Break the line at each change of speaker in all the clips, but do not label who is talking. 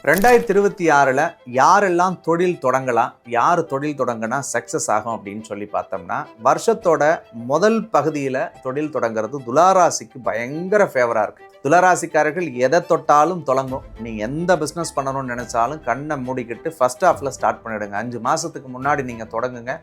2026 யாரெல்லாம் தொழில் தொடங்கலாம், யார் தொழில் தொடங்கினா சக்ஸஸ் ஆகும் அப்படின்னு சொல்லி பார்த்தோம்னா, வருஷத்தோட முதல் பகுதியில் தொழில் தொடங்குறது துளாராசிக்கு பயங்கர ஃபேவராக இருக்குது. துளாராசிக்காரர்கள் எதை தொட்டாலும் தொடங்கும். நீங்கள் எந்த பிஸ்னஸ் பண்ணணும்னு நினச்சாலும் கண்ணை மூடிக்கிட்டு ஃபர்ஸ்ட் ஹாஃபில் ஸ்டார்ட் பண்ணிவிடுங்க. 5 மாதத்துக்கு முன்னாடி நீங்கள் தொடங்குங்க.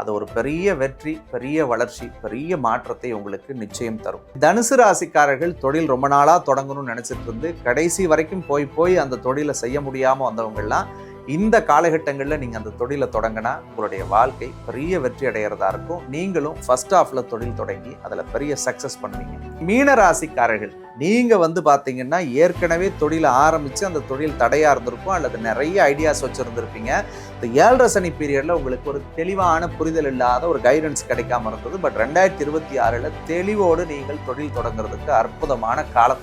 அது ஒரு பெரிய வெற்றி, பெரிய வளர்ச்சி, பெரிய மாற்றத்தை உங்களுக்கு நிச்சயம் தரும். தனுசு ராசிக்காரர்கள் தொழில் ரொம்ப நாளாக தொடங்கணும்னு நினச்சிட்டு இருந்து கடைசி வரைக்கும் போய் அந்த தொழிலை செய்ய முடியாமல் வந்தவங்கெல்லாம் இந்த காலகட்டங்களில் நீங்கள் அந்த தொழிலை தொடங்கினா உங்களுடைய வாழ்க்கை பெரிய வெற்றி அடைகிறதா இருக்கும். நீங்களும் ஃபர்ஸ்ட் ஹாஃபில் தொழில் தொடங்கி அதில் பெரிய சக்ஸஸ் பண்ணுவீங்க. மீன ராசிக்காரர்கள் நீங்கள் பார்த்தீங்கன்னா ஏற்கனவே தொழிலை ஆரம்பித்து அந்த தொழில் தடையாக இருந்திருக்கும், அல்லது நிறைய ஐடியாஸ் வச்சுருந்துருப்பீங்க. இந்த 7.5 சனி பீரியடில் உங்களுக்கு ஒரு தெளிவான புரிதல் இல்லாத ஒரு கைடன்ஸ் கிடைக்காம இருந்தது. பட் 2026 தெளிவோடு நீங்கள் தொழில் தொடங்குறதுக்கு அற்புதமான காலம்.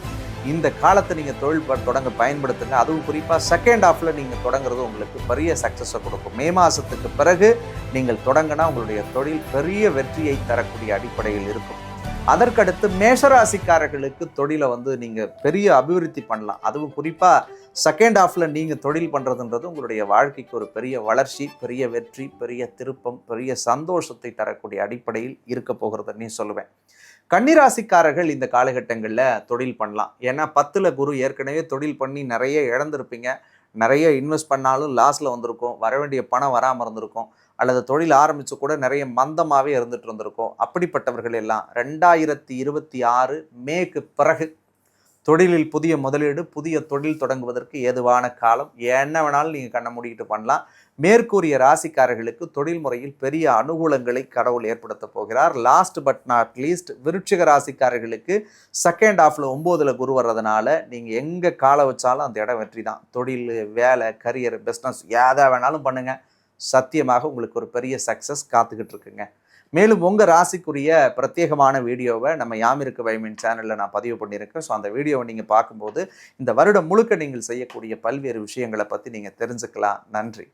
இந்த காலத்தை நீங்கள் தொழில் தொடங்க பயன்படுத்துங்க. அதுவும் குறிப்பாக செகண்ட் ஹாஃபில் நீங்கள் தொடங்குறது உங்களுக்கு பெரிய சக்ஸஸை கொடுக்கும். மே மாதத்துக்கு பிறகு நீங்கள் தொடங்கினா உங்களுடைய தொழில் பெரிய வெற்றியை தரக்கூடிய அடிப்படையில் இருக்கும். அதற்கடுத்து மேஷராசிக்காரர்களுக்கு தொழிலை நீங்கள் பெரிய அபிவிருத்தி பண்ணலாம். அதுவும் குறிப்பாக செகண்ட் ஹாஃபில் நீங்கள் தொழில் பண்ணுறதுன்றது உங்களுடைய வாழ்க்கைக்கு ஒரு பெரிய வளர்ச்சி, பெரிய வெற்றி, பெரிய திருப்பம், பெரிய சந்தோஷத்தை தரக்கூடிய அடிப்படையில் இருக்க போகிறதுன்னு சொல்லுவேன். கன்னிராசிக்காரர்கள் இந்த காலகட்டங்களில் தொழில் பண்ணலாம். ஏன்னா 10ல் குரு ஏற்கனவே தொழில் பண்ணி நிறைய இழந்திருப்பீங்க. நிறைய இன்வெஸ்ட் பண்ணாலும் லாஸில் வந்திருக்கும், வர வேண்டிய பணம் வராமல் இருந்திருக்கும், அல்லது தொழில் ஆரம்பித்து கூட நிறைய மந்தமாகவே இருந்துட்டு இருந்திருக்கும். அப்படிப்பட்டவர்கள் எல்லாம் 2026 மேக்கு பிறகு தொழிலில் புதிய முதலீடு, புதிய தொழில் தொடங்குவதற்கு ஏதுவான காலம். என்ன வேணாலும் நீங்கள் கண்ணை மூடிக்கிட்டு பண்ணலாம். மேற்கூறிய ராசிக்காரர்களுக்கு தொழில் முறையில் பெரிய அனுகூலங்களை கடவுள் ஏற்படுத்த போகிறார். லாஸ்ட் பட் நாட் லீஸ்ட் விருட்சிக ராசிக்காரர்களுக்கு செகண்ட் ஹாஃபில் 9ல் குரு வர்றதுனால நீங்கள் எங்கே காலை வச்சாலும் அந்த இடம் வெற்றி தான். தொழில், வேலை, கரியர், பிஸ்னஸ் எதை வேணாலும் பண்ணுங்கள். சத்தியமாக உங்களுக்கு ஒரு பெரிய சக்ஸஸ் காத்துக்கிட்டு இருக்குங்க. மேலும் உங்கள் ராசிக்குரிய பிரத்யேகமான வீடியோவை நம்ம யாமிருக்கு வைமின் சேனலில் நான் பதிவு பண்ணியிருக்கேன். ஸோ அந்த வீடியோவை நீங்கள் பார்க்கும்போது இந்த வருடம் முழுக்க நீங்கள் செய்யக்கூடிய பல்வேறு விஷயங்களை பற்றி நீங்கள் தெரிஞ்சுக்கலாம். நன்றி.